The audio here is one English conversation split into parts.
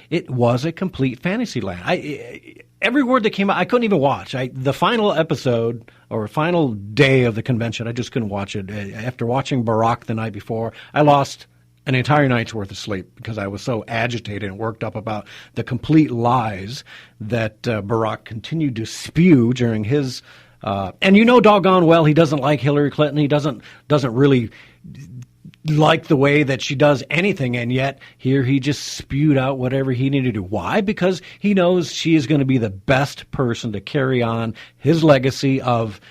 it was a complete fantasy land. Every word that came out, I couldn't even watch. The final episode or final day of the convention, I just couldn't watch it. After watching Barack the night before, I lost an entire night's worth of sleep because I was so agitated and worked up about the complete lies that Barack continued to spew during his and doggone well he doesn't like Hillary Clinton. He doesn't really like the way that she does anything, and yet here he just spewed out whatever he needed to do. Why? Because he knows she is going to be the best person to carry on his legacy of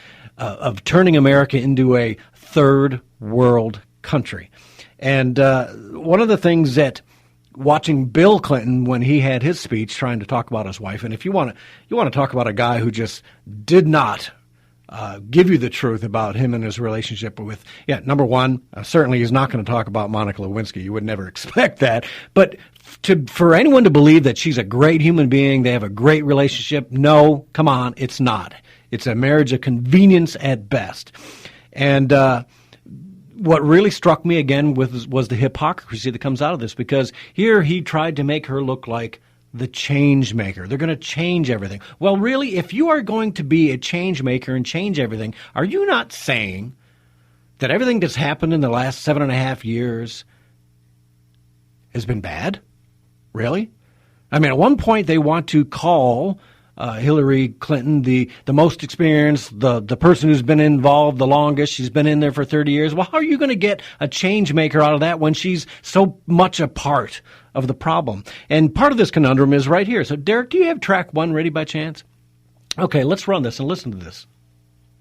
turning America into a third world country. And one of the things that watching Bill Clinton when he had his speech trying to talk about his wife, and if you want to talk about a guy who just did not give you the truth about him and his relationship with, number one, certainly he's not going to talk about Monica Lewinsky. You would never expect that. But for anyone to believe that she's a great human being, they have a great relationship, no, come on, it's not. It's a marriage of convenience at best. And what really struck me again was the hypocrisy that comes out of this, because here he tried to make her look like the change maker. They're going to change everything. Well, really, if you are going to be a change maker and change everything, are you not saying that everything that's happened in the last 7.5 years has been bad? Really? I mean, at one point they want to call Hillary Clinton the most experienced, the person who's been involved the longest. She's been in there for 30 years. Well, how are you going to get a change maker out of that when she's so much a part of the problem? And part of this conundrum is right here. So, Derek, do you have track 1 ready by chance? Okay, let's run this and listen to this.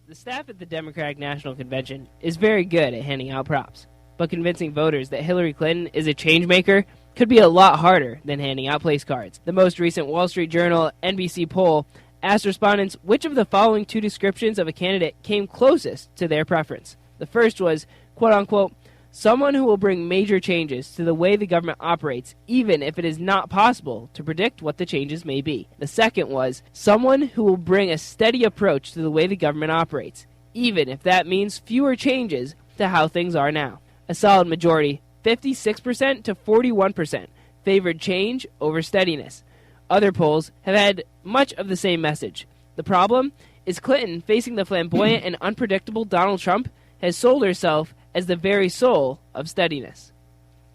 The staff at the Democratic National Convention is very good at handing out props, but convincing voters that Hillary Clinton is a change maker could be a lot harder than handing out place cards. The most recent Wall Street Journal NBC poll asked respondents which of the following 2 descriptions of a candidate came closest to their preference. The first was, quote-unquote, someone who will bring major changes to the way the government operates, even if it is not possible to predict what the changes may be. The second was, someone who will bring a steady approach to the way the government operates, even if that means fewer changes to how things are now. A solid majority, 56% to 41%, favored change over steadiness. Other polls have had much of the same message. The problem is Clinton, facing the flamboyant and unpredictable Donald Trump, has sold herself as the very soul of steadiness.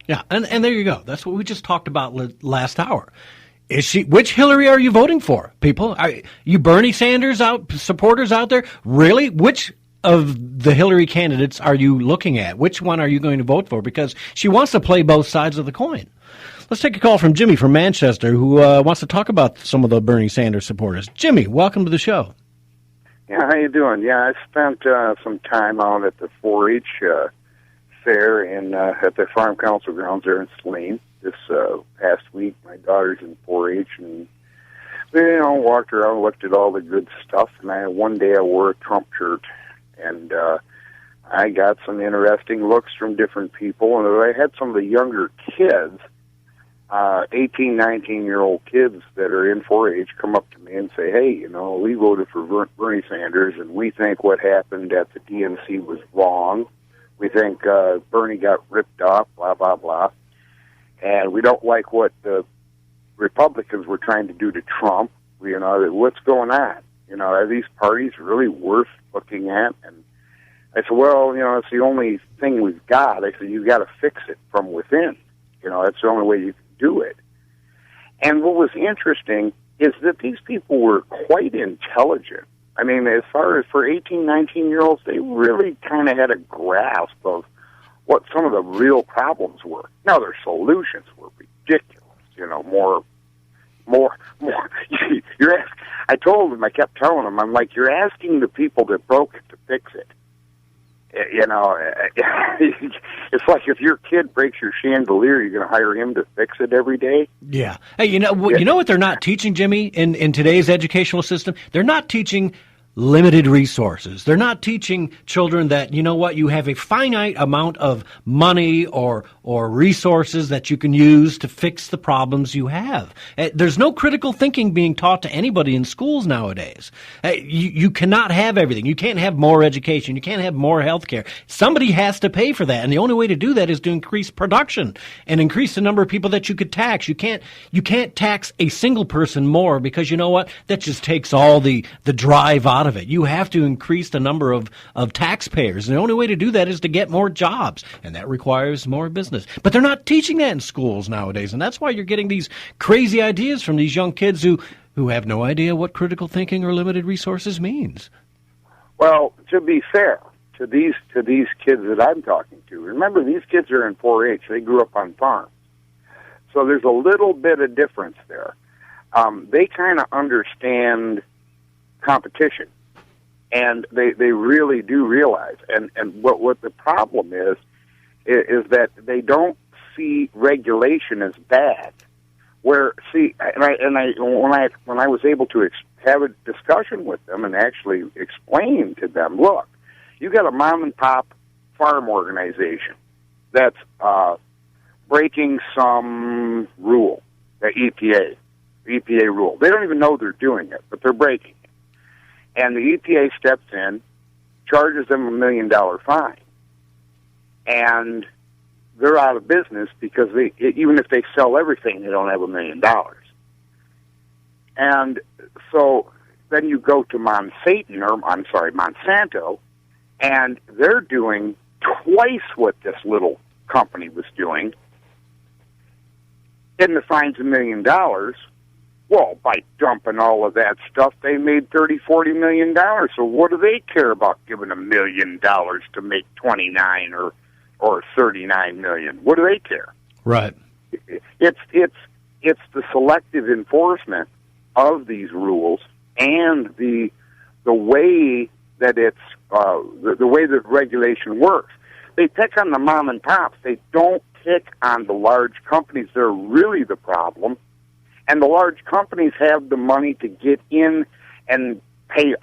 Yeah, and there you go. That's what we just talked about last hour. Which Hillary are you voting for, people? Are you Bernie Sanders supporters out there? Really? Which of the Hillary candidates are you looking at? Which one are you going to vote for? Because she wants to play both sides of the coin. Let's take a call from Jimmy from Manchester, who wants to talk about some of the Bernie Sanders supporters. Jimmy, welcome to the show. Yeah, how you doing? Yeah, I spent some time out at the 4-H fair at the Farm Council grounds there in Saline this past week. My daughter's in 4-H, and walked around, looked at all the good stuff. And one day I wore a Trump shirt, and I got some interesting looks from different people. And I had some of the younger kids, 18, 19-year-old kids that are in 4-H come up to me and say, hey, we voted for Bernie Sanders, and we think what happened at the DNC was wrong. We think Bernie got ripped off, blah, blah, blah. And we don't like what the Republicans were trying to do to Trump. What's going on? Are these parties really worth looking at? And I said, well, it's the only thing we've got. I said, you've got to fix it from within. That's the only way you can do it. And what was interesting is that these people were quite intelligent. I mean, as far as for 18, 19-year-olds, they really kind of had a grasp of what some of the real problems were. Now, their solutions were ridiculous, more. I told them, I kept telling them, I'm like, you're asking the people that broke it to fix it. It's like if your kid breaks your chandelier, you're going to hire him to fix it every day. Yeah. Hey, you know what they're not teaching, Jimmy, in today's educational system? They're not teaching limited resources. They're not teaching children that, you know what, you have a finite amount of money or resources that you can use to fix the problems you have. There's no critical thinking being taught to anybody in schools nowadays. You cannot have everything. You can't have more education. You can't have more health care. Somebody has to pay for that, and the only way to do that is to increase production and increase the number of people that you could tax. You can't tax a single person more, because you know what? That just takes all the drive out of it. You have to increase the number of taxpayers. And the only way to do that is to get more jobs. And that requires more business. But they're not teaching that in schools nowadays. And that's why you're getting these crazy ideas from these young kids who have no idea what critical thinking or limited resources means. Well, to be fair to these kids that I'm talking to, remember, these kids are in 4-H. They grew up on farms. So there's a little bit of difference there. They kind of understand competition, and they really do realize. And what the problem is that they don't see regulation as bad. When I was able to have a discussion with them and actually explain to them, look, you got a mom and pop farm organization that's breaking some rule, the EPA rule. They don't even know they're doing it, but they're breaking it. And the EPA steps in, charges them $1 million fine, and they're out of business because even if they sell everything, they don't have $1 million. And so then you go to Monsanto, and they're doing twice what this little company was doing, and the fine's $1 million. Well, by dumping all of that stuff, they made $30-40 million. So what do they care about giving $1 million to make 29 or 39 million? What do they care? Right. It's the selective enforcement of these rules and the way that the way that regulation works. They pick on the mom and pops. They don't pick on the large companies. They're really the problem. And the large companies have the money to get in and pay.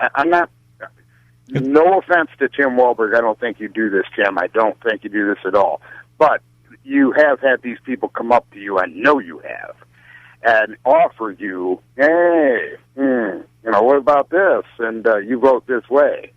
No offense to Tim Walberg. I don't think you do this, Tim. I don't think you do this at all. But you have had these people come up to you, I know you have, and offer you, hey, what about this? And you vote this way.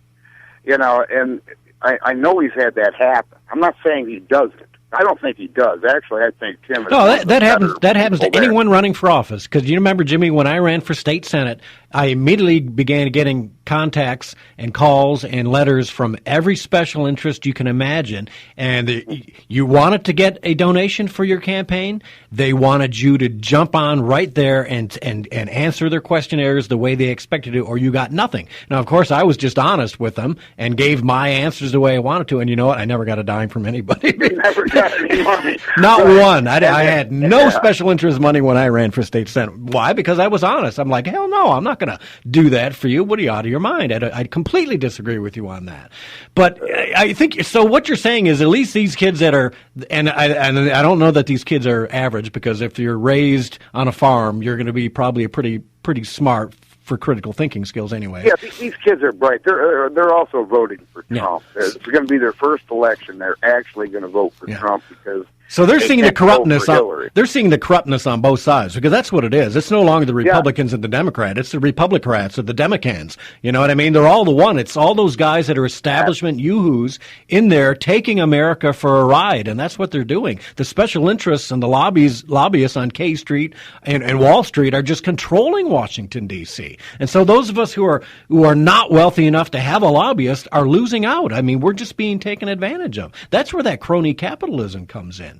And I know he's had that happen. I'm not saying he doesn't. I don't think he does. Actually, I think Tim is. No, that happens to anyone running for office. Because you remember, Jimmy, when I ran for state senate, I immediately began getting contacts and calls and letters from every special interest you can imagine. And you wanted to get a donation for your campaign. They wanted you to jump on right there and answer their questionnaires the way they expected to, or you got nothing. Now, of course, I was just honest with them and gave my answers the way I wanted to. And you know what? I never got a dime from anybody. You never got any money. Not one. I had no special interest money when I ran for state senate. Why? Because I was honest. I'm like, hell no, I'm not going to do that for you. What are you, out of your mind? I completely disagree with you on that. But I think, so what you're saying is at least these kids that are, and I don't know that these kids are average, because if you're raised on a farm, you're going to be probably a pretty smart for critical thinking skills anyway. Yeah, these kids are bright. They're also voting for Trump. Yeah. It's going to be their first election. They're actually going to vote for Trump because. So they're seeing the corruptness on both sides, because that's what it is. It's no longer the Republicans and the Democrats. It's the Republicrats or the Democans. You know what I mean? They're all the one. It's all those guys that are establishment yoo-hoos in there taking America for a ride, and that's what they're doing. The special interests and the lobbyists on K Street and Wall Street are just controlling Washington, D.C. And so those of us who are not wealthy enough to have a lobbyist are losing out. I mean, we're just being taken advantage of. That's where that crony capitalism comes in.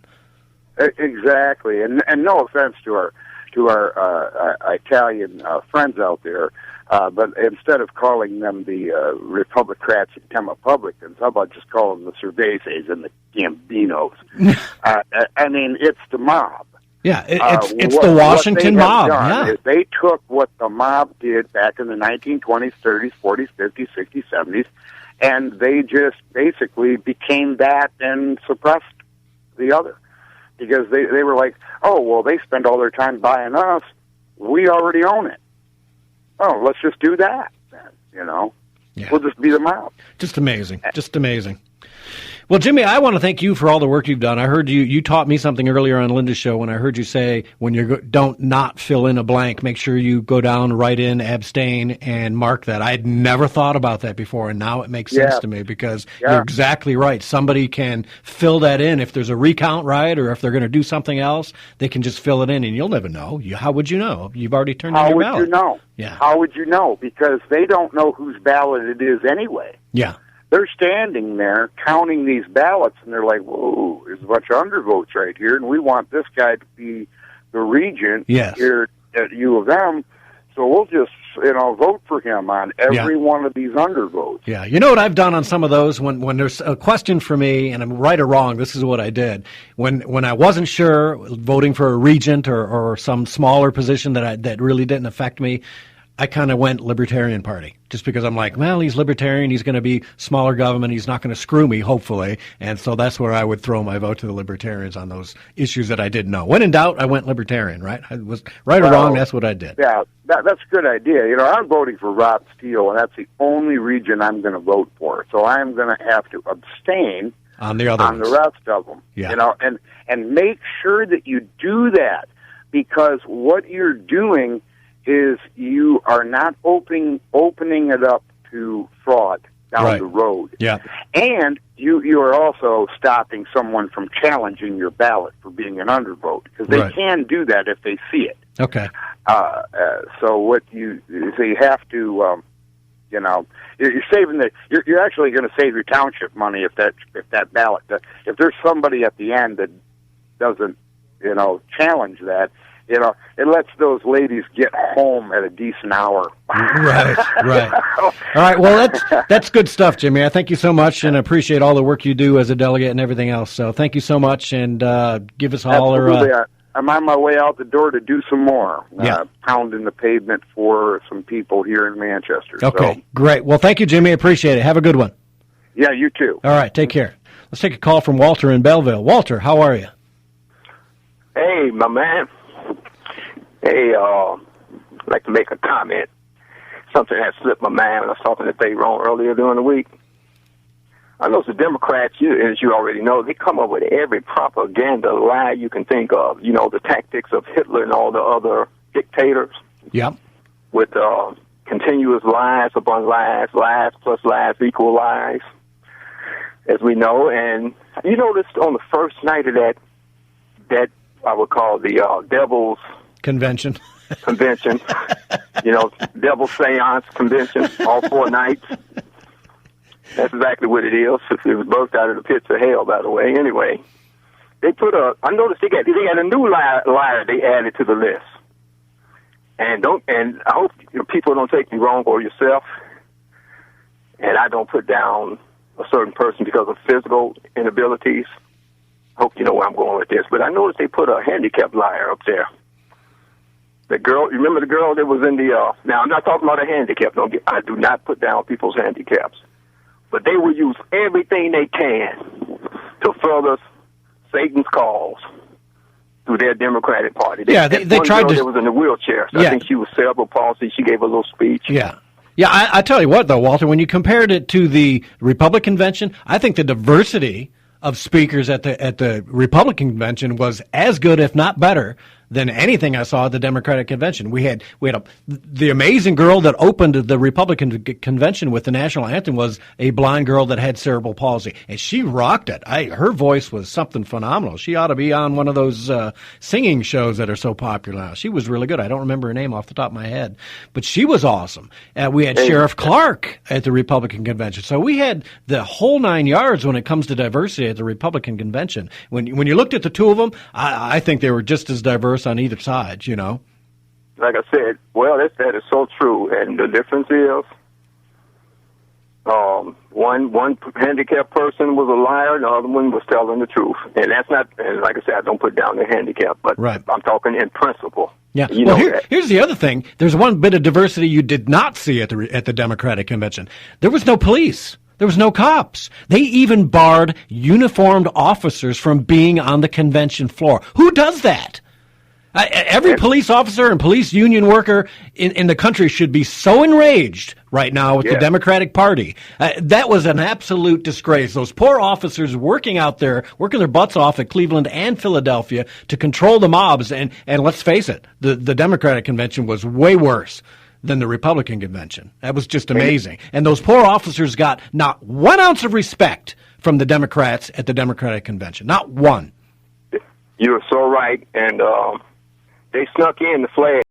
Exactly, and no offense to our Italian friends out there, but instead of calling them the Republicrats and Demopublicans, how about just call them the Cervezes and the Gambinos? I mean, it's the mob. Yeah, it's the Washington mob. Yeah. They took what the mob did back in the 1920s, 30s, 40s, 50s, 60s, 70s, and they just basically became that and suppressed the other. Because they were like, oh, well, they spend all their time buying us. We already own it. Oh, let's just do that then, Yeah. We'll just beat them out. Just amazing. Just amazing. Well, Jimmy, I want to thank you for all the work you've done. I heard you taught me something earlier on Linda's show when I heard you say when you don't not fill in a blank, make sure you go down, write in, abstain, and mark that. I had never thought about that before, and now it makes sense to me because you're exactly right. Somebody can fill that in. If there's a recount, right, or if they're going to do something else, they can just fill it in, and you'll never know. How would you know? You've already turned in your ballot. How would you know? Yeah. How would you know? Because they don't know whose ballot it is anyway. Yeah. They're standing there counting these ballots, and they're like, whoa, there's a bunch of undervotes right here, and we want this guy to be the regent here at U of M, so we'll just, vote for him on every one of these undervotes. Yeah, you know what I've done on some of those when there's a question for me, and I'm right or wrong, this is what I did. When I wasn't sure, voting for a regent or some smaller position that really didn't affect me, I kind of went Libertarian Party just because I'm like, well, he's Libertarian. He's going to be smaller government. He's not going to screw me, hopefully. And so that's where I would throw my vote to the Libertarians on those issues that I didn't know. When in doubt, I went Libertarian, right? I was right or wrong. That's what I did. Yeah, that's a good idea. I'm voting for Rod Steele, and that's the only region I'm going to vote for. So I'm going to have to abstain on the rest of them. Yeah. And make sure that you do that because what you're doing is you are not opening it up to fraud down the road. Yeah. And you are also stopping someone from challenging your ballot for being an undervote because they can do that if they see it. Okay. So you have to, you're saving you're actually going to save your township money if that ballot, if there's somebody at the end that doesn't, challenge that. It lets those ladies get home at a decent hour. Right. All right. Well, that's good stuff, Jimmy. I thank you so much, and appreciate all the work you do as a delegate and everything else. So, thank you so much, and give us a holler. Absolutely. I'm on my way out the door to do some more, pounding the pavement for some people here in Manchester. Okay, great. Well, thank you, Jimmy. Appreciate it. Have a good one. Yeah, you too. All right. Take care. Let's take a call from Walter in Belleville. Walter, how are you? Hey, my man. Hey, I'd like to make a comment. Something that slipped my mind. I was talking to Dave wrong earlier during the week. I know the Democrats, as you already know, they come up with every propaganda lie you can think of. The tactics of Hitler and all the other dictators. Yep. With continuous lies upon lies, lies plus lies equal lies, as we know. And you noticed on the first night of that I would call the Devil's Convention. Devil seance convention, all 4 nights. That's exactly what it is. It was birthed out of the pits of hell, by the way. Anyway, I noticed they got a new liar they added to the list. And I hope people don't take me wrong or yourself. And I don't put down a certain person because of physical inabilities. I hope you know where I'm going with this. But I noticed they put a handicapped liar up there. The girl, you remember the girl that was in the, now I'm not talking about a handicap, I do not put down people's handicaps. But they will use everything they can to further Satan's cause through their Democratic Party. They tried to. That was in the wheelchair. So I think she was cerebral palsy. She gave a little speech. Yeah. Yeah, I tell you what, though, Walter, when you compared it to the Republican convention, I think the diversity of speakers at the Republican convention was as good, if not better, than anything I saw at the Democratic convention. We had the amazing girl that opened the Republican convention with the national anthem was a blind girl that had cerebral palsy, and she rocked it. Her voice was something phenomenal. She ought to be on one of those singing shows that are so popular now. She was really good. I don't remember her name off the top of my head, but she was awesome. We had Sheriff Clark at the Republican convention, so we had the whole 9 yards when it comes to diversity at the Republican convention. When you looked at the two of them, I think they were just as diverse on either side, Like I said, well, that is so true, and the difference is, one handicapped person was a liar, and the other one was telling the truth, and that's not. And like I said, I don't put down the handicap, but I'm talking in principle. Yeah. Here's the other thing. There's one bit of diversity you did not see at the Democratic convention. There was no police. There was no cops. They even barred uniformed officers from being on the convention floor. Who does that? Every police officer and police union worker in the country should be so enraged right now with the Democratic Party. That was an absolute disgrace. Those poor officers working out there, working their butts off at Cleveland and Philadelphia to control the mobs. And let's face it, the Democratic convention was way worse than the Republican convention. That was just amazing. And those poor officers got not 1 ounce of respect from the Democrats at the Democratic convention. Not one. You're so right. And they snuck in the flag.